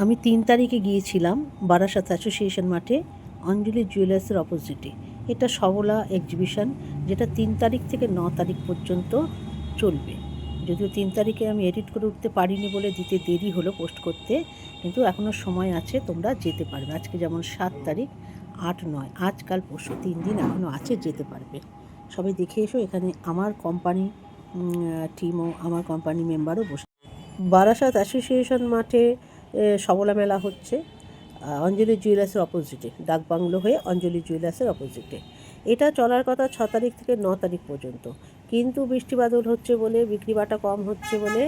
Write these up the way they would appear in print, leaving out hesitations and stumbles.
আমি 3 তারিখে গিয়েছিলাম বারাসাত অ্যাসোসিয়েশন মাঠে অঞ্জলি জুয়েলার্সের অপোজিটে। এটা সবলা এক্সিবিশন, যেটা 3 তারিখ থেকে 9 তারিখ পর্যন্ত চলবে। যদিও 3 তারিখে আমি এডিট করে উঠতে পারিনি বলে দিতে দেরি হলো পোস্ট করতে, কিন্তু এখনও সময় আছে, তোমরা যেতে পারবে। আজকে যেমন 7 তারিখ, 8, 9, আজ কাল পরশু 3 দিন এখনও আছে, যেতে পারবে। সবাই দেখে এসো। এখানে আমার কোম্পানি টিমও, আমার কোম্পানি মেম্বারও বসে। বারাসাত অ্যাসোসিয়েশন মাঠে সবলা মেলা হচ্ছে অঞ্জলি জুয়েলার্সের অপোজিটে, ডাকবাংলো হয়ে অঞ্জলি জুয়েলার্সের অপোজিটে। এটা চলার কথা 6 তারিখ থেকে 9 তারিখ পর্যন্ত, কিন্তু বৃষ্টি বাদল হচ্ছে বলে, বিক্রি বাটা কম হচ্ছে বলে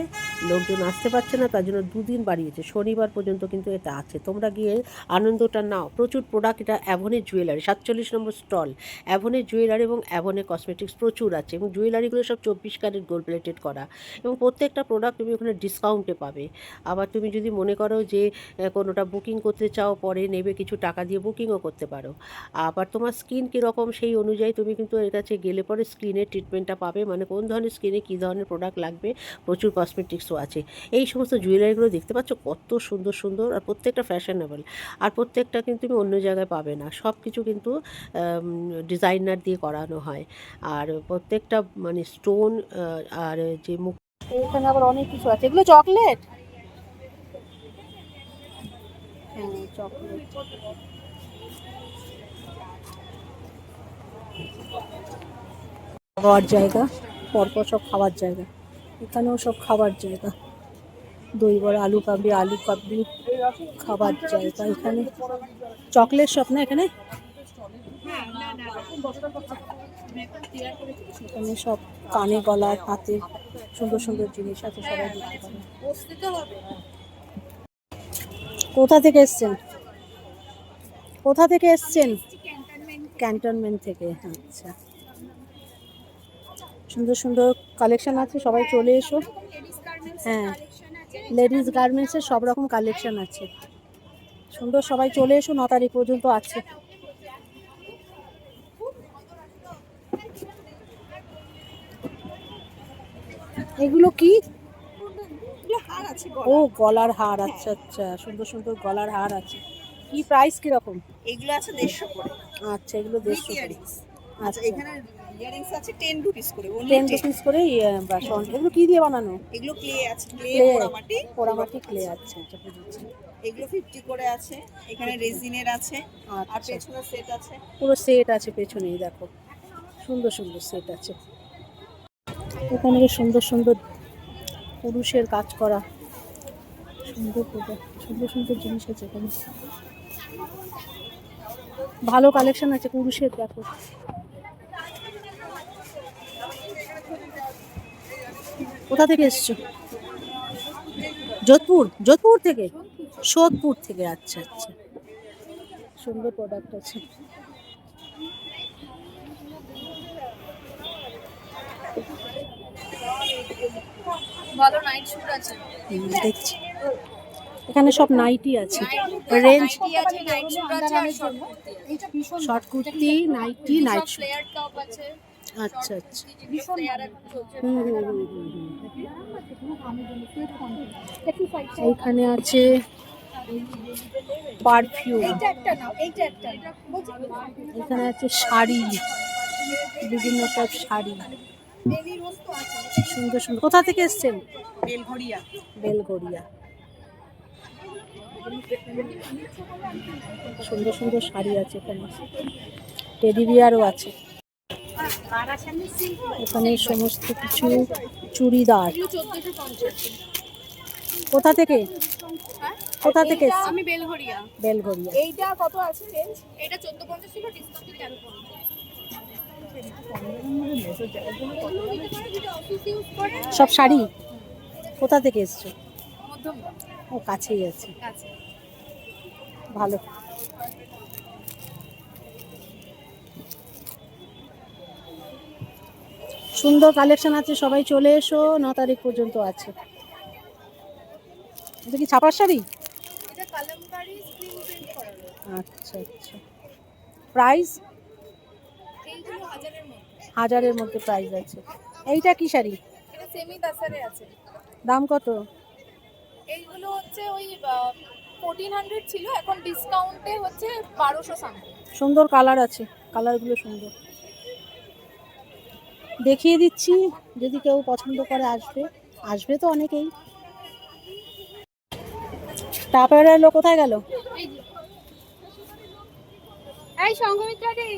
লোকজন আসতে পারছে না, তার জন্য 2 দিন বাড়িয়েছে। শনিবার পর্যন্ত কিন্তু এটা আছে, তোমরা গিয়ে আনন্দটা নাও। প্রচুর প্রোডাক্ট, এটা অ্যাভনের জুয়েলারি, 47 নম্বর স্টল। অ্যাভনের জুয়েলারি এবং অ্যাভনের কসমেটিক্স প্রচুর আছে, এবং জুয়েলারিগুলো সব 24 ক্যারেট গোল্ড প্লেটেড করা, এবং প্রত্যেকটা প্রোডাক্ট তুমি ওখানে ডিসকাউন্টে পাবে। আবার তুমি যদি মনে করো যে কোনোটা বুকিং করতে চাও, পরে নেবে, কিছু টাকা দিয়ে বুকিংও করতে পারো। আবার তোমার স্কিন কীরকম সেই অনুযায়ী তুমি কিন্তু এর কাছে গেলে পরে স্কিনের ট্রিটমেন্টটা পাবে, মানে কোন ধরনের স্কিনে কী ধরনের প্রোডাক্ট লাগবে। প্রচুর কসমেটিক্সও আছে। এই সমস্ত জুয়েলারিগুলো দেখতে পাচ্ছ কত সুন্দর সুন্দর, আর প্রত্যেকটা ফ্যাশনেবল, আর প্রত্যেকটা কিন্তু তুমি অন্য জায়গায় পাবে না। সব কিছু কিন্তু ডিজাইনার দিয়ে করানো হয়, আর প্রত্যেকটা মানে স্টোন আর যে মুখ। এখানে আবার অনেক কিছু আছে। এগুলো চকলেট, হ্যাঁ চকলেট। খাওয়ার জায়গা, পরপর সব খাওয়ার জায়গা। এখানেও সব খাবার জায়গা, দই বড়া, আলু কাবলি, আলু কাবলি, খাবার জায়গা। এখানে চকলেট শপ না, এখানে এখানে সব কানে গলার, হাতে সুন্দর সুন্দর জিনিস আছে, সবাই দেখতে পাবে। কোথা থেকে এসছেন? কোথা থেকে এসছেন? ক্যান্টনমেন্ট থেকে। আচ্ছা, সুন্দর সুন্দর কালেকশন আছে, সবাই চলে এসো। হ্যাঁ, লেডিস গার্মেন্টসের সব রকম কালেকশন আছে, সুন্দর। সবাই চলে এসো, 9 তারিখ পর্যন্ত আছে। এগুলো কি? ও গলার হার, আচ্ছা আচ্ছা, সুন্দর সুন্দর গলার হার আছে। কি প্রাইস কিরকম? এগুলো আছে 150 করে। আচ্ছা, এগুলো 150 করে। আচ্ছা, এখানে ইয়ারিংস আছে 10 রুপিস করে, 10 রুপিস করে। এগুলো কি দিয়ে বানানো? এগুলো ক্লে আছে, ক্লে পোড়ামাটি। পোড়ামাটি ক্লে, আচ্ছা আচ্ছা, বুঝেছি। এগুলো 50 করে আছে। এখানে রেজিনের আছে, আর আচ্ছা, পেছনে সেট আছে। পুরো সেট আছে পেছনেই, দেখো সুন্দর সুন্দর সেট আছে। এখানে সুন্দর সুন্দর পুরুষের কাজ করা সুন্দর সুন্দর সুন্দর জিনিস আছে এখানে, ভালো কালেকশন আছে পুরুষের। দেখো কোথা থেকে এসছো? যোধপুর। যোধপুর থেকে, সোদপুর থেকে। আচ্ছা আচ্ছা, সুন্দর প্রোডাক্ট আছে। ভালো নাইট স্যুট আছে, দেখছি এখানে সব নাইটি আছে, রেঞ্জ আছে, নাইট স্যুট আছে, আর short kurti, nightie, night suit. Flare top আছে। আচ্ছা আচ্ছা, ফ্লেয়ার এখন চলছে। এইখানে আছে পারফিউম, এখানে আছে শাড়ি, বিভিন্ন টাইপ শাড়ি, সুন্দর সুন্দর। কোথা থেকে এসছেন? বেলঘড়িয়া। বেলঘড়িয়া। সুন্দর সুন্দর শাড়ি আছে এখানে, টেডি বিয়ারও আছে এখানে, সমস্ত কিছু চুড়িদার। কোথা থেকে? কোথা থেকে এসছেন? আমি বেলঘড়িয়া। বেলঘড়িয়া। এইটা কত আছে রেঞ্জ? এটা 1450 ছিল, ডিসকাউন্টে 1350। সব শাড়ি। কোথা থেকে এসছো? ও কাছেই আছে, ভালো। সুন্দর কালেকশন আছে, সবাই চলে এসো, 9 তারিখ পর্যন্ত আছে। এটা কি ছাপার শাড়ি? এটা কালামকারী স্ক্রিন প্রিন্ট করা রয়েছে। আচ্ছা আচ্ছা, প্রাইস? এইগুলো 1000 এর মধ্যে। 1000 এর মধ্যে প্রাইস আছে। এইটা কি শাড়ি? এটা সেমি দাসারে আছে। দাম কত? এইগুলো হচ্ছে ওই 1400 ছিল, এখন ডিসকাউন্টে হচ্ছে 1200 সামথিং। সুন্দর কালার আছে, কালারগুলো সুন্দর। দেখিয়ে দিচ্ছি, যদি কেউ পছন্দ করে আসবে, আসবে তো অনেকেই। তারপরে লোক কোথায় গেল? এই সঙ্গমিত্রা দি,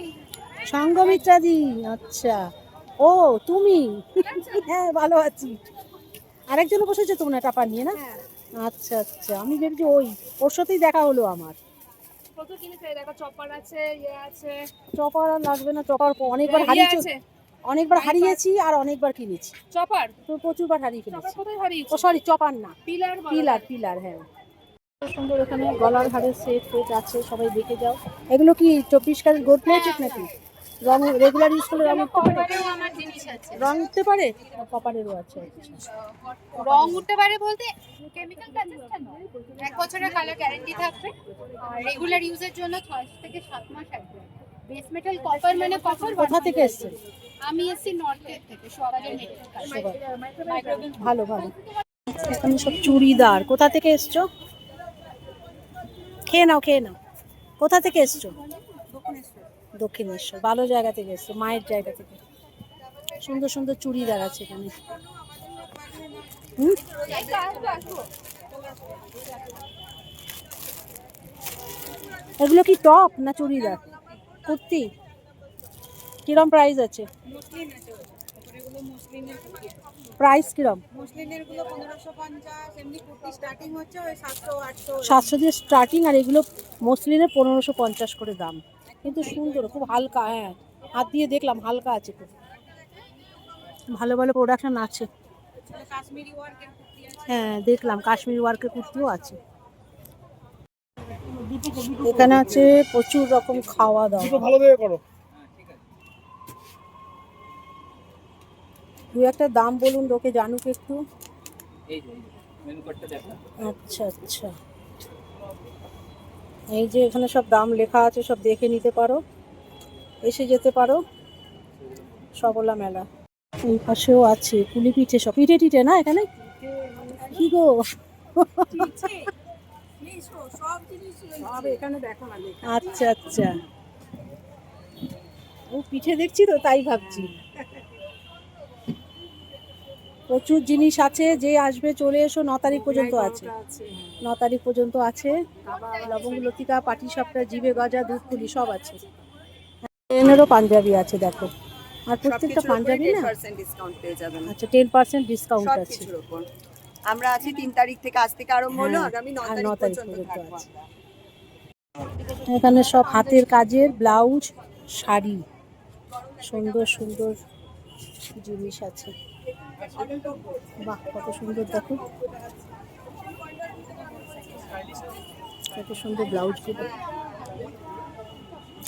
সঙ্গমিত্রাদি, আচ্ছা। ও তুমি? হ্যাঁ ভালো আছি। আরেকজন বসেছে তো না টাপা নিয়ে না? আচ্ছা আচ্ছা, আমি ভেবেছি ওর সাথেই দেখা হলো আমার। কত জিনিস এই দেখো, চপার আছে, ইয়ে আছে। চপার আর লাগবে না, চপার অনেকবার ইয়ে হারিয়েছি, আছে, অনেকবার হারিয়েছি আর অনেকবার কিনেছি। চপার। তো প্রচুরবার হারিয়ে চপার ফেলেছি। কোথায় হারিয়েছে? ও সরি, চপার না, পিলার পিলার পিলার, হ্যাঁ। খুব সুন্দর এখানে গলার হারের সেট ফেট আছে, সবাই দেখে যাও। এগুলো কি 24 ক্যারেট গোল্ড প্লেটেড নাকি? রং রেগুলার ইউজ করলে রং উঠতে পারে? কপারেরও আমার জিনিস আছে। রং উঠতে পারে, কপারেরও আছে। আচ্ছা। রং উঠতে পারে বলতে কেমিক্যাল টাচেসটা নয়, 1 বছরের কালার গ্যারান্টি থাকবে। আর রেগুলার ইউজের জন্য 6 থেকে 7 মাস আসবে। বেস মেটাল কপার মানে কপার। কোথা থেকে এসছে? আমি এসছি নর্থের থেকে, সোয়াবাজার মেটাল। ভালো ভালো। এখানে সব চুড়িদার। কোথা থেকে এসছো? খেয়ে নাও খেয়ে নাও। কোথা থেকে এসছো? দক্ষিণেশ্বর। ভালো জায়গা থেকে এসছো, মায়ের জায়গা থেকে। সুন্দর সুন্দর চুড়িদার আছে এখানে। এগুলো কি টপ না চুড়িদার? কুর্তি? কিরম প্রাইস আছে? প্রাইস কিরম? মুসলিমের গুলো 1550, এমনি কুর্তি স্টার্টিং হচ্ছে ওই 700 800। 700 দিয়ে স্টার্টিং, আর এগুলো মসলিনের 1550 করে দাম। কিন্তু সুন্দর, খুব হালকা। হ্যাঁ, হাত দিয়ে দেখলাম হালকা আছে খুব। ভালো ভালো প্রোডাকশন আছে। কাশ্মীরি ওয়ার্কের কুর্তি আছে। হ্যাঁ দেখলাম, কাশ্মীরি ওয়ার্কের কুর্তিও আছে। এখানে আছে প্রচুর রকম খাওয়া দাওয়া। ভালো দেখে করো। দু একটা দাম বলুন, লোকে জানুক একটু। এই যে মেনু কার্ডটা দেখো। আচ্ছা আচ্ছা, এই যে এখানে সব দাম লেখা আছে, সব দেখে নিতে পারো, এসে যেতে পারো। সবলা মেলা। এই পাশেও আছে পুলি পিঠে, সব পিঠে টিঠে না এখানে? কি গো, এখানে দেখো না লেখা। আচ্ছা আচ্ছা, ও পিঠে দেখছি তো তাই ভাবছি। প্রচুর জিনিস আছে, যে আসবে চলে এসো। 9 তারিখ পর্যন্ত আছে, 9 তারিখ পর্যন্ত আছে। লবঙ্গ লতিকা, পাটি সাপটা, জিবে গজা, দুধপুলি সব আছে। ট্রেনেরও পাঞ্জাবি আছে দেখো, আর প্রত্যেকটা পাঞ্জাবি না। 10% ডিসকাউন্ট পেয়ে যাবেন। আচ্ছা 10% ডিসকাউন্ট আছে। সবকিছুর উপর আমরা আছি 3 তারিখ থেকে, আজ থেকে আরম্ভ হলো, হ্যাঁ, আগামী 9 আর 9 তারিখ তারিখ পর্যন্ত পর্যন্ত থাকবো আছে। আমরা। এখানে সব হাতের কাজের ব্লাউজ, শাড়ি, সুন্দর সুন্দর জিনিস আছে। বাহ কত সুন্দর দেখো, কত সুন্দর ব্লাউজগুলো।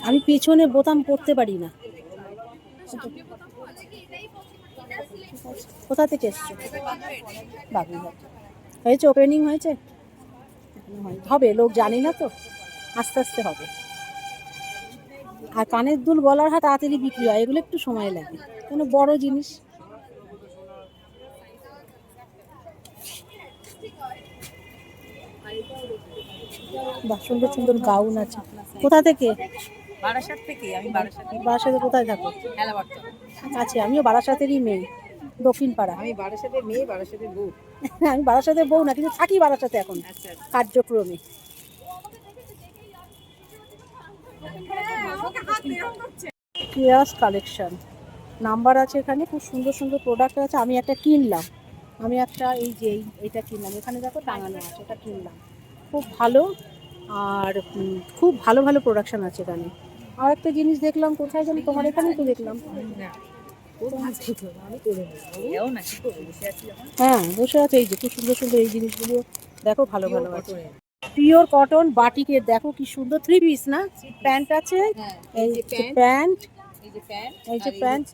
আমি পেছনে বোতাম পরতে পারি না। কোথা থেকে এসছো? বাবুঘাট। হয়েছে, ওপেনিং হয়েছে? হবে, লোক জানি না তো, আস্তে আস্তে হবে। আর কানের দুল, গলার হার তাড়াতাড়ি বিক্রি হয়, এগুলো একটু সময় লাগে, কোনো বড় জিনিস। বাহ সুন্দর সুন্দর গাউন আছে। কোথা থেকে? বারাসাত থেকে। আমি বারাসাতে। বারাসাতে কোথায় থাকো? এলাবারটা। কাছে, আমিও বারাসাতেরই মেয়ে, দক্ষিণ পাড়া। আমি বারাসাতের মেয়ে, বারাসাতের বউ। আমি বারাসাতের বউ না, কিন্তু থাকি বারাসাতে এখন আচ্ছা কার্যক্রমে। কেয়াস কালেকশন নাম্বার আছে এখানে, খুব সুন্দর সুন্দর প্রোডাক্ট আছে। আমি একটা কিনলাম, আমি একটা এই যে এইটা কিনলাম, এখানে দেখো টাঙানো আছে, এটা কিনলাম, খুব ভালো। আর খুব ভালো ভালো প্রোডাকশন আছে এখানে। আর একটা জিনিস দেখলাম, কোথায় জানি, তোমার এখানেই তো দেখলাম। হ্যাঁ বসে আছে, এই যে খুব সুন্দর সুন্দর এই জিনিসগুলো দেখো, ভালো ভালো আছে। পিওর কটন বাটিকের, দেখো কি সুন্দর, 3 পিস না? প্যান্ট আছে, এই যে প্যান্ট, এই যে প্যান্ট।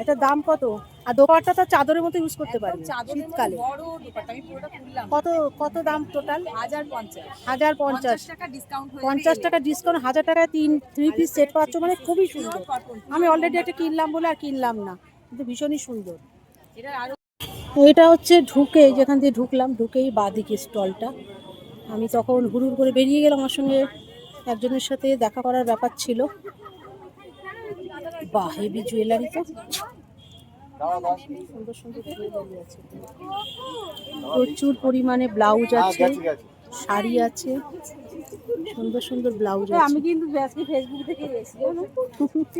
এটা দাম কত? আর দোপাট্টা তো চাদরের মতো ইউজ করতে পারবে শীতকালে। কত কত দাম টোটাল? 1050 টাকা ডিসকাউন্ট হয়ে 50 টাকা ডিসকাউন্ট, 1000 টাকায় 3 পিস সেট পাচ্ছ, মানে খুবই সুন্দর। আমি অলরেডি একটা কিনলাম বলে আর কিনলাম না, কিন্তু ভীষণই সুন্দর। এটা হচ্ছে ঢুকে, যেখান দিয়ে ঢুকলাম, ঢুকেই বাঁদিকে স্টলটা, আমি তখন হুড়ুর করে বেরিয়ে গেলাম, আমার সঙ্গে একজনের সাথে দেখা করার ব্যাপার ছিল। বাহ, হেভি জুয়েলারি তো, সুন্দর সুন্দর জুয়েলারি আছে, প্রচুর পরিমাণে ব্লাউজ আছে, শাড়ি আছে, সুন্দর সুন্দর ব্লাউজ আছে। আমি কিন্তু আজকে ফেসবুক থেকে এসেছি।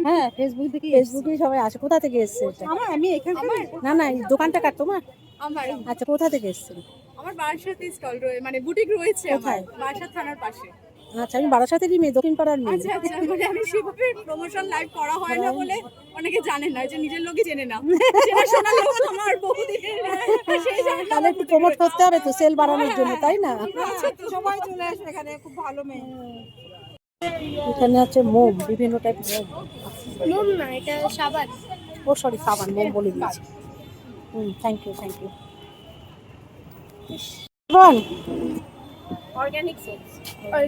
হ্যাঁ, ফেসবুকে সবাই আসে। কোথা থেকে এসছে এটা? আমি এখানে না না, এই দোকানটা কার তোমার? আমার আচ্ছা, কোথা থেকে এসছেন? আমার বারাসাতে স্টল রয়েছে, মানে বুটিক রয়েছে আমার কোথায়? বারাসাত থানার পাশে। আচ্ছা, আমি বারাসাতেরই মেয়ে, দক্ষিণ পাড়ার মেয়ে। আচ্ছা আচ্ছা, মানে আমি সেভাবে প্রমোশন লাইভ করা হয় না বলে অনেকে জানে না, যে নিজের লোকই জেনে না, চেনাশোনা লোক আমার বহুদিনের, সেই জন্য তাহলে একটু প্রমোট করতে হবে তো, সেল বাড়ানোর জন্য, তাই না? সবাই চলে আসবে এখানে, খুব ভালো মেয়ে। এখানে আছে মোম, বিভিন্ন টাইপ মোম। মোম না, এটা সাবান। ও সরি, সাবান, মোম বলে দিয়েছি। Thank you, thank you. বল, অর্গানিক সোপ।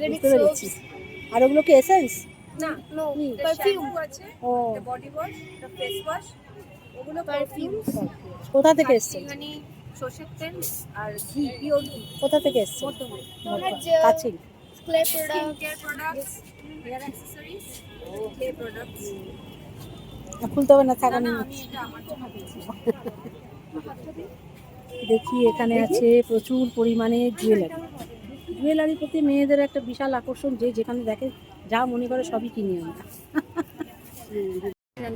বুঝতে পেরেছি। আর ওগুলো কি এসেন্স? না, নো, পারফিউম আছে, ও, বডি ওয়াশ, ফেস ওয়াশ, ওগুলো পারফিউম। কোথা থেকে এসছেন? মানে সরষের তেল আর ঘি, পিওর ঘি। কোথা থেকে এসছেন? কাছে। Clay product, care products, hair accessories, clay products. খুলতে হবে না, থাকা নেই। আমি এটা আমার জন্য পেয়েছি। দেখি, এখানে আছে প্রচুর পরিমাণে জুয়েলারি। জুয়েলারির প্রতি মেয়েদের একটা বিশাল আকর্ষণ, যে যেখানে দেখে যা মনে করে সবই কিনে আনবে।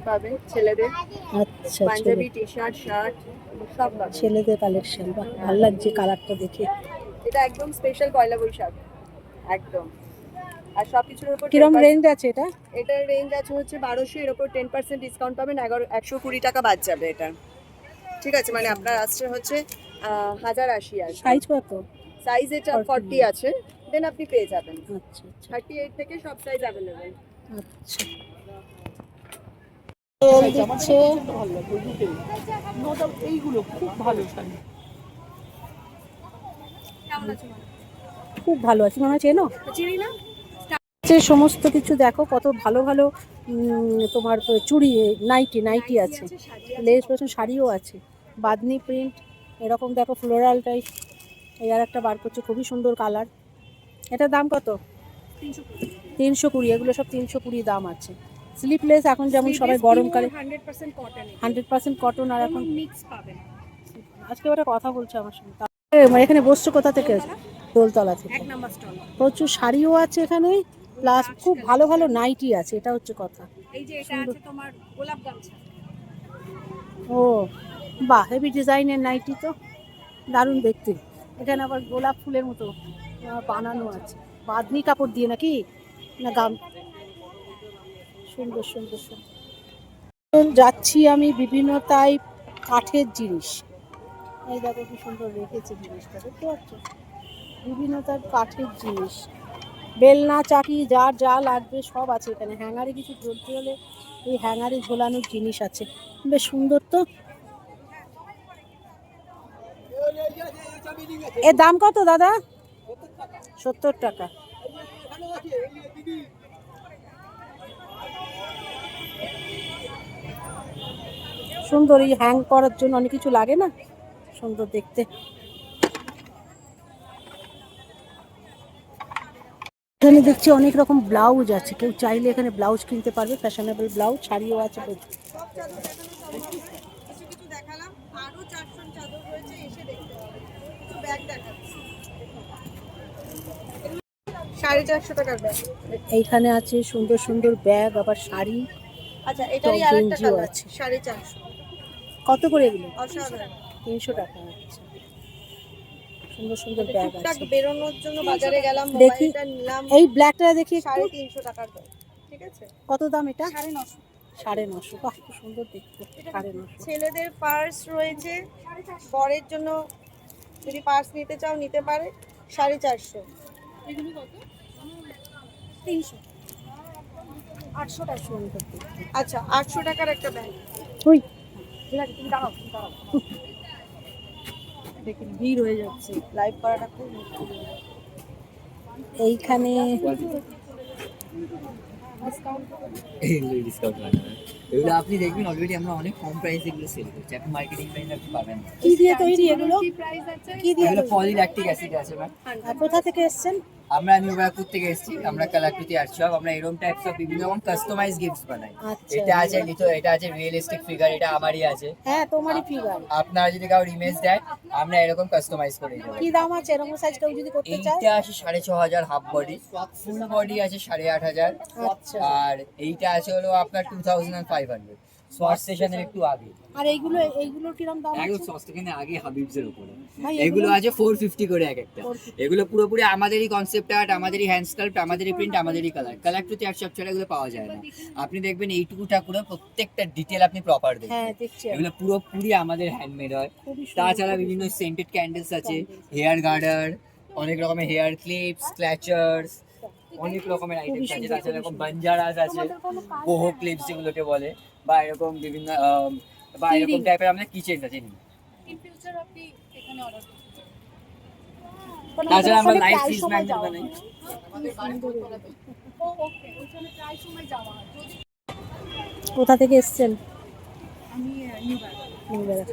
পাবে ছেলেদের আচ্ছা, পাঞ্জাবি, টি-শার্ট, শার্ট সব পাবে। ছেলেদের কালেকশন, বাহ, ভালো লাগছে কালারটা দেখে। এটা একদম স্পেশাল পয়লা বৈশাখ একদম। আর সবকিছুর উপর কিরম রেঞ্জ আছে এটা? এটার রেঞ্জ আছে হচ্ছে 1200, এর উপর 10% ডিসকাউন্ট পাবেন, 120 টাকা বাদ যাবে এটা। ঠিক আছে, মানে আপনার আসছে হচ্ছে 1080 আছে। সাইজ কত? সাইজ এটা 40 আছে, দেন আপনি পেয়ে যাবেন। আচ্ছা আচ্ছা 38 থেকে সব সাইজ अवेलेबल। আচ্ছা। তেল দিচ্ছে, এইগুলো খুব ভালো শাড়ি। কেমন আছে? খুব ভালো আছে, মনে হয় চেনো। চিনি না। যে সমস্ত কিছু দেখো, কত ভালো ভালো তোমার চুড়ি, নাইটি আছে, লেস পেছন শাড়িও আছে, বাদনি প্রিন্ট, এরকম দেখো ফ্লোরাল টাইপ। এই আর একটা বার করছে, খুবই সুন্দর কালার। এটার দাম কত? 320। এগুলো সব 320 দাম আছে। স্লিপলেস, এখন যেমন সবাই গরমকালে 100% কটন, 100% কটন। আর এখন মিক্স পাবেন। আজকে ওটা কথা বলছে আমার সঙ্গে। এখানে বসছো কোথা থেকে? দোলতলা থেকে। 1 নাম্বার স্টল। প্রচুর শাড়িও আছে এখানে, প্লাস খুব ভালো ভালো নাইটি আছে, এটা হচ্ছে কথা। এই যে এটা আছে তোমার গোলাপ গামছা। ও বাহ, হেভি ডিজাইনের নাইটি তো, দারুণ দেখতে। এখানে আবার গোলাপ ফুলের মতো বানানো আছে, বাঁধনি কাপড় দিয়ে নাকি, না গাম। সুন্দর সুন্দর সুন্দর। যাচ্ছি আমি বিভিন্ন টাইপ কাঠের জিনিস। এই দেখো কি সুন্দর রেখেছে জিনিসটা, দেখতে পাচ্ছ? বিভিন্ন টাইপ কাঠের জিনিস, বেলনা, চাকি, যার যা লাগবে সব আছে এখানে। হ্যাঙ্গারে কিছু ঝুলতে হলে এই হ্যাঙ্গারে ঝোলানোর জিনিস আছে, বেশ সুন্দর তো। এর দাম কত দাদা? 70 টাকা। সুন্দর, এই হ্যাং করার জন্য অনেক কিছু লাগে না, সুন্দর দেখতে। এখানে দেখছি অনেক রকম ব্লাউজ আছে, কেউ চাইলে এখানে ব্লাউজ কিনতে পারবে, ফ্যাশনেবল ব্লাউজ, শাড়িও আছে। সব চাদর দেখানো কিছু কিছু দেখালাম, আরো 400 চাদর রয়েছে, এসে দেখতে হবে। কিছু ব্যাগ দেখাচ্ছি, 450 টাকার ব্যাগ। এইখানে আছে সুন্দর সুন্দর ব্যাগ, আবার শাড়ি। আচ্ছা, এটারই টপ আরেকটা গেঞ্জিও কালার আছে। 450। কত করে এগুলো? অসাধারণ। 300 টাকা। আচ্ছা, সুন্দর সুন্দর ব্যাগ টুকটাক আছে। বেরোনোর জন্য বাজারে গেলাম, দেখি মোবাইলটা নিলাম। এই ব্ল্যাকটা দেখি একটু। 350 টাকার ব্যাগ। ঠিক আছে, কত দাম এটা? 950। 950। বাহ, খুব সুন্দর দেখতে। 950। ছেলেদের পার্স রয়েছে, বরের জন্য যদি পার্স নিতে চাও নিতে পারে, 450। এগুলো কত? 300। 800 টাকা সুন্দর দেখতে। আচ্ছা, 800 টাকার একটা ব্যাগ। ওই ঠিক আছে, তুমি দাঁড়াও। দেখুন ভিড় হয়ে যাচ্ছে। লাইভ করাটা খুব মুশকিল। এইখানে ডিসকাউন্ট এগুলো ডিসকাউন্ট হয় না। এগুলো আপনি দেখবেন অলরেডি আমরা অনেক কম প্রাইসে এগুলো সেল করছি, এখন মার্কেটিং প্রাইস আপনি পাবেন না। কি দিয়ে তৈরি এগুলো? কি প্রাইস আছে? কি দিয়ে এগুলো তৈরি? পলিল্যাকটিক অ্যাসিড আছে ম্যাম। আর কোথা থেকে এসেছেন? আমরা নিউ ব্যারাকপুর থেকে এসেছি, আমরা কালাকৃতি আর্ট শপ। আমরা এরকম টাইপস অফ বিভিন্ন রকম কাস্টমাইজ গিফটস বানাই। আচ্ছা। এটা আছে এটা আছে রিয়েলিস্টিক ফিগার, এটা আমারই আছে। হ্যাঁ, তোমারই ফিগার। আপনারা যদি কারোর ইমেজ দেয় আমরা এরকম কাস্টমাইজ করে দেবো। কি দাম আছে এরকম সাইজ কেউ যদি করতে চায়? এইটা আছে 6,500 হাফ বডি, ফুল বডি আছে 8,500। আচ্ছা। আর এইটা আছে হলো আপনার 2,500 শর্ট সেশনের একটু আগে। আর এইগুলোর কিরকম দাম একদম আছে? সস্তাখানে আগে হাবিবস এর উপরে। ভাই, এগুলো আছে 450 করে এক একটা। 450 এগুলো পুরোপুরি আমাদেরই কনসেপ্ট আর্ট, আমাদেরই হ্যান্ড স্কাল্পট, আমাদেরই প্রিন্ট, আমাদেরই কালার। কালাকৃতি আর্ট শপ ছাড়া এগুলো পাওয়া যায় না। আপনি দেখবেন এইটুকু ঠাকুর প্রত্যেকটা ডিটেল আপনি প্রপার দেখবেন। হ্যাঁ, দেখছি আমি। এগুলো পুরোপুরি আমাদের হ্যান্ডমেড হয়। খুবই সুন্দর। তাছাড়া বিভিন্ন সেন্টেড ক্যান্ডেলস আছে, হেয়ার গার্ডার, অনেক রকমের হেয়ার ক্লিপস, ক্ল্যাচার্স, অনেক রকমের আইটেমস আছে। তাছাড়া এরকম বাঞ্জারাস আছে, বোহো ক্লিপস যেগুলোকে বলে, বা এরকম বিভিন্ন বা এরকম টাইপের আমাদের কিচেন আছে। ইন ফিউচার আপনি এখানে অর্ডার করতে তাছাড়া আমরা ওখানে লাইট প্রায় ফিস সময় ম্যাগনেট যাওয়া বানাই। হয়। ওকে, ওখানে প্রায় সময় যাওয়া হয়। যদি কোথা থেকে এসেছেন? আমি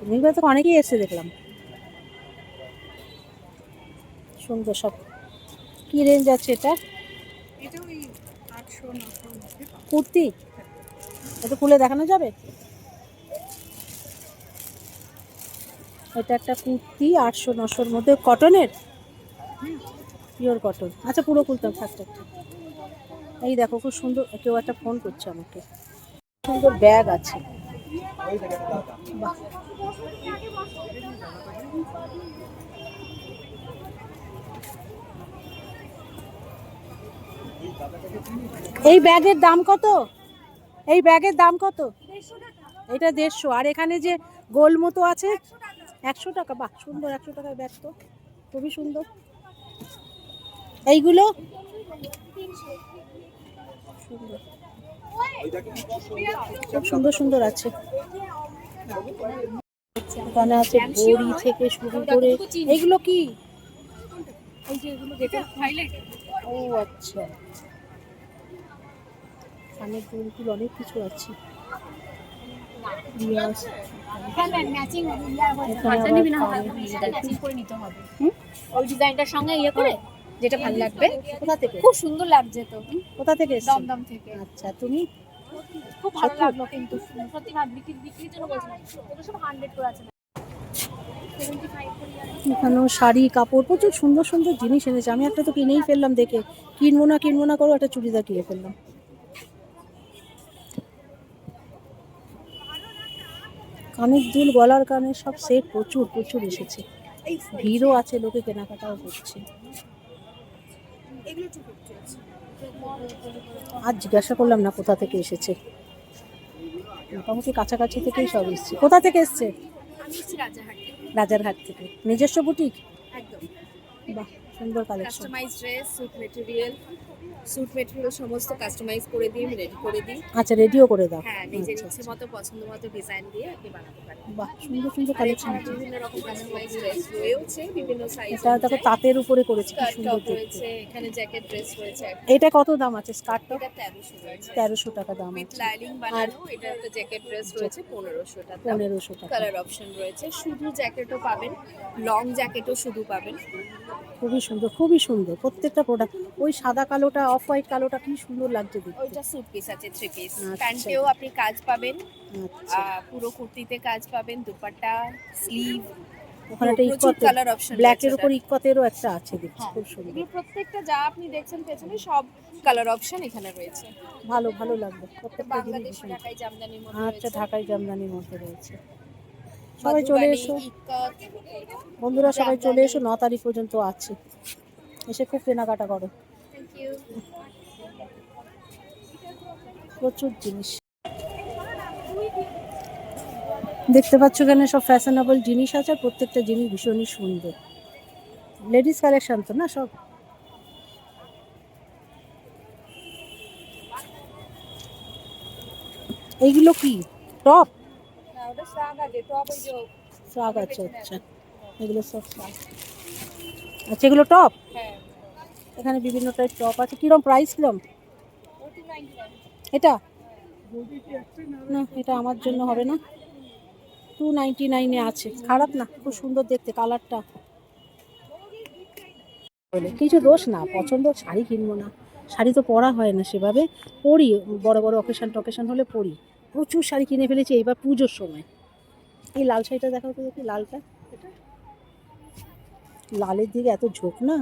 নিউবার থেকে অনেকেই এসে দেখলাম। সুন্দর সব। কি রেঞ্জ আছে এটা? এটা ওই 800-900 মধ্যে পাবো। কুর্তি? এটা খুলে দেখানো যাবে? এটা একটা কুর্তি 800-900-র মধ্যে, কটনের, পিওর কটন। আচ্ছা, পুরো খুলতাম থাকতে। এই দেখো খুব সুন্দর, কেউ একটা ফোন করছে আমাকে। সুন্দর ব্যাগ আছে। বাহ। এই ব্যাগের দাম কত? এই ব্যাগের দাম কত? এটা 150। আর এখানে যে গোল মতো আছে 100 টাকা। বাহ, সুন্দর, 100 টাকার ব্যাগ তো খুবই সুন্দর। এইগুলো সুন্দর, খুব সুন্দর সুন্দর আছে। এখানে আছে বড়ি থেকে শুরু করে। এইগুলো কি? এই যে এগুলো দেখে। ও আচ্ছা, কানের দুল অনেক কিছু আছে। রিয়াজ। ম্যাচিং এখানে আবার ম্যাচিং করে নিতে হবে। ওই ডিজাইনটার সঙ্গে ইয়ে করে যেটা ভালো লাগবে। কোথা থেকে? খুব সুন্দর লাগছে তো। কোথা থেকে এসেছেন? দমদম থেকে। আচ্ছা, তুমি? খুব ভালো সত্যি? লাগলো কিন্তু সত্যি ভাব বিক্রির জন্য বলছি না, এগুলো সব 100 করে আছে। 75 করে আছে। এখানেও শাড়ি, কাপড়, প্রচুর সুন্দর সুন্দর জিনিস এনেছে। আমি একটা তো কিনেই ফেললাম দেখে, কিনবো না করে একটা চুড়িদার কিনে ফেললাম। কানের দুল, গলার কানের সব সেট প্রচুর প্রচুর এসেছে। ভিড়ও আছে, লোকে কেনাকাটাও করছে। এগুলো 250 আছে। আজ জিজ্ঞাসা করলাম না কোথা থেকে এসেছে, মোটামুটি কাছাকাছি থেকেই সব এসছে। কোথা থেকে এসছে? আমি এসেছি রাজারহাট থেকে। রাজারহাট থেকে। নিজস্ব বুটিক? একদম। বাহ, সুন্দর collection. Customise dress, suit material সমস্ত কাস্টমাইজ করে দিই, রেডি করে দিই। আচ্ছা, রেডিও করে দাও? হ্যাঁ, নিজের আচ্ছা, ইচ্ছে মতো পছন্দ মতো ডিজাইন দিয়ে আপনি বানাতে পারেন। বাহ, সুন্দর সুন্দর আর কালেকশন এছাড়া আছে। বিভিন্ন রকম কাস্টমাইজ ড্রেস রয়েছে, বিভিন্ন সাইজ। এটা দেখো তাঁতের উপরে করেছে, কি স্কার্ট সুন্দর টপ দেখতে। রয়েছে, এখানে জ্যাকেট ড্রেস রয়েছে। এটা কত দাম আছে স্কার্টটা? এটা 1300 রয়েছে। 1300 টাকা দাম উইথ আছে। লাইনিং বানানো। এটা একটা জ্যাকেট ড্রেস রয়েছে 1500 টাকা। 1500 টাকা। কালার অপশন রয়েছে, শুধু জ্যাকেটও পাবেন, লং জ্যাকেটও শুধু পাবেন। খুবই সুন্দর, খুবই সুন্দর প্রত্যেকটা প্রোডাক্ট। ওই সাদা কালোটা, অফ হোয়াইট কালোটা কি সুন্দর লাগছে দেখতে। ওইটা স্যুট পিস আছে 3 পিস। আচ্ছা। প্যান্টেও আপনি কাজ পাবেন, আচ্ছা, পুরো কুর্তিতে কাজ পাবেন, দুপাট্টা, স্লিভ। ওখানে একটা প্রচুর ইকোতে, কালার অপশন ব্ল্যাকের উপর ইকোতেরও একটা আছে দেখছি, হ্যাঁ, খুব সুন্দর। এগুলো প্রত্যেকটা যা আপনি দেখছেন পেছনে সব কালার অপশন এখানে রয়েছে। ভালো ভালো লাগবে এটা প্রত্যেকটা জিনিস বাংলাদেশি ভীষণ। ঢাকাই জামদানির মধ্যে আচ্ছা, রয়েছে। ঢাকাই জামদানির মধ্যে রয়েছে। সবাই চলে মধুবাণী, এসো ইক্কত, বন্ধুরা, সবাই চলে জামদানি। এসো। 9 তারিখ পর্যন্ত আছে, এসে খুব কেনাকাটা করো। Thank you. প্রচুর জিনিস দেখতে পাচ্ছ, এখানে সব ফ্যাশনেবল জিনিস আছে। প্রত্যেকটা জিনিস ভীষণই সুন্দর। লেডিস কালেকশন তো না সব। এইগুলো কি টপ? না, ওটা শাক আছে, টপ ওই যে শাক আছে, আচ্ছা, এগুলো সব শাক। আচ্ছা, এগুলো টপ? হ্যাঁ, এখানে বিভিন্ন টাইপ টপ আছে। কিরম প্রাইস কিরম? 299 এটা না, এটা আমার জন্য হবে না। 299 আছে, খারাপ না, খুব সুন্দর দেখতে কালারটা। কিছু দোষ না, পছন্দ শাড়ি কিনবো না, শাড়ি তো পরা হয় না সেভাবে, পরি বড় বড় অকেশন হলে পরি। প্রচুর শাড়ি কিনে ফেলেছি এইবার পুজোর সময়। এই লাল শাড়িটা দেখাও তো দেখি, লালটা, লালের দিকে এত ঝোঁক না।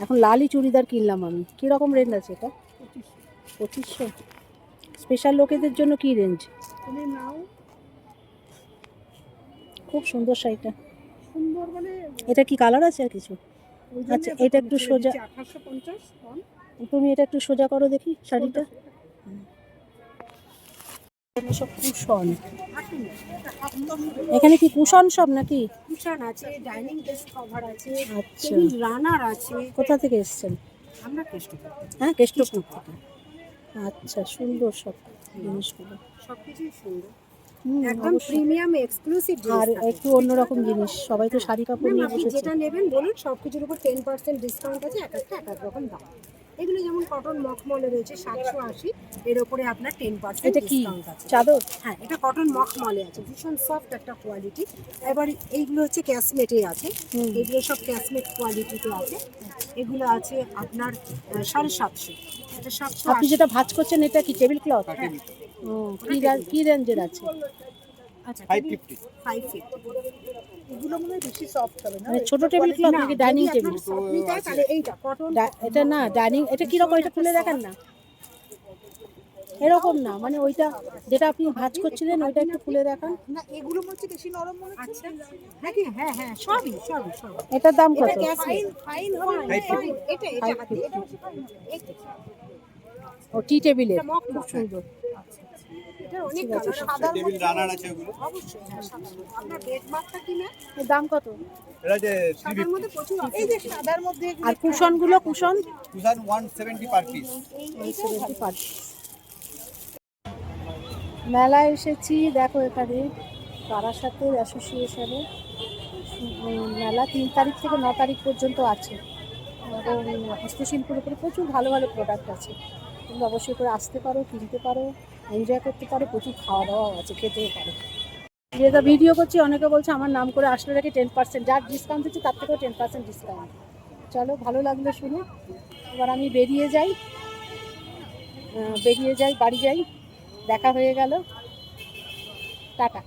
এখন লালই চুড়িদার কিনলাম আমি। কীরকম রেঞ্জ আছে এটা? 2500। স্পেশাল লোকেদের জন্য কি রেঞ্জ? খুব সুন্দর শাড়িটা, সুন্দর মানে এটা কি কালার আছে আর কিছু? আচ্ছা, এটা একটু সোজা, 1850 কম। তুমি এটা একটু সোজা করো দেখি শাড়িটা। সব কুশন, এখানে কি কুশন সব নাকি? কুশন আছে, ডাইনিং টেবিল কভার আছে, আচ্ছা, টেবিল রানার আছে। কোথা থেকে এসেছেন? আমরা কেষ্ট হ্যাঁ, কেষ্টপুর থেকে। আচ্ছা, সুন্দর সব জিনিসগুলো। সবকিছুই সুন্দর, হুম, একদম অবশ্যই। Premium exclusive. আর একটু অন্যরকম জিনিস, সবাই তো শাড়ি কাপড় নিয়ে আপনি বসেছে। যেটা নেবেন বলুন, সবকিছুর উপর 10% ডিসকাউন্ট আছে, এক একটা এক এক রকম দাম। এগুলো যেমন কটন মখমলে রয়েছে 780, এর উপরে আপনার 10% এটা কি ডিসকাউন্ট আছে। চাদর? হ্যাঁ, এটা কটন মখমলে আছে, ভীষণ সফট একটা কোয়ালিটি। এবার এইগুলো হচ্ছে ক্যাশমেটে আছে, হুম। এগুলো সব ক্যাশমেট কোয়ালিটিতে আছে। এগুলো আছে আপনার 750, এটা 780। আপনি যেটা ভাঁজ করছেন এটা কি টেবিল ক্লথ? হ্যাঁ, ও, কি রেঞ্জের আছে? আচ্ছা 550 550। এগুলো মনে হয় বেশি সফট হবে না? মানে ছোট টেবিল ক্লথ নাকি ডাইনিং টেবিল? তাহলে এইটা কটন। এটা না ডাইনিং, এটা কিরকম? এটা খুলে দেখান না, এরকম না, মানে ওইটা যেটা আপনি ভাঁজ করছিলেন ওইটা একটু খুলে দেখান। না, এগুলো হচ্ছে বেশি নরম মনে হচ্ছে। আচ্ছা, হ্যাঁ কি, হ্যাঁ হ্যাঁ, সবই। এটার দাম কত? এটা ফাইন ফাইন হবে, ফাইন। এটা হাতে, এটা হচ্ছে ফাইন। ও, টি টেবিলের, এটা মখমল। খুব সুন্দর। এটা অনেক ঠিক আছে, কালার, সাদার টেবিল মধ্যে রানার আছে ওগুলো। অবশ্যই। হ্যাঁ, সাদা। আপনার বেড মাপটা কি না? এর দাম কত? এটা যে সাদার মধ্যে প্রচুর আছে। এই যে সাদার মধ্যে আর কুশনগুলো, কুশন 2170 পার পিস। 170 পার। মেলায় এসেছি, দেখো এখানে বারাসাতের অ্যাসোসিয়েশনে মেলা 3 তারিখ থেকে 9 তারিখ পর্যন্ত আছে, এবং হস্তশিল্পের উপরে প্রচুর ভালো ভালো প্রোডাক্ট আছে। তোমরা অবশ্যই করে আসতে পারো, কিনতে পারো, এনজয় করতে পারো, প্রচুর খাওয়া দাওয়াও আছে, খেতেও পারো। যেটা ভিডিও করছি অনেকে বলছে আমার নাম করে আসলে নাকি 10%, যার ডিসকাউন্ট দিচ্ছে তার থেকেও 10% ডিসকাউন্ট। চলো, ভালো লাগলো শুনে। এবার আমি বেরিয়ে যাই, বাড়ি যাই। দেখা হয়ে গেল, টাটা।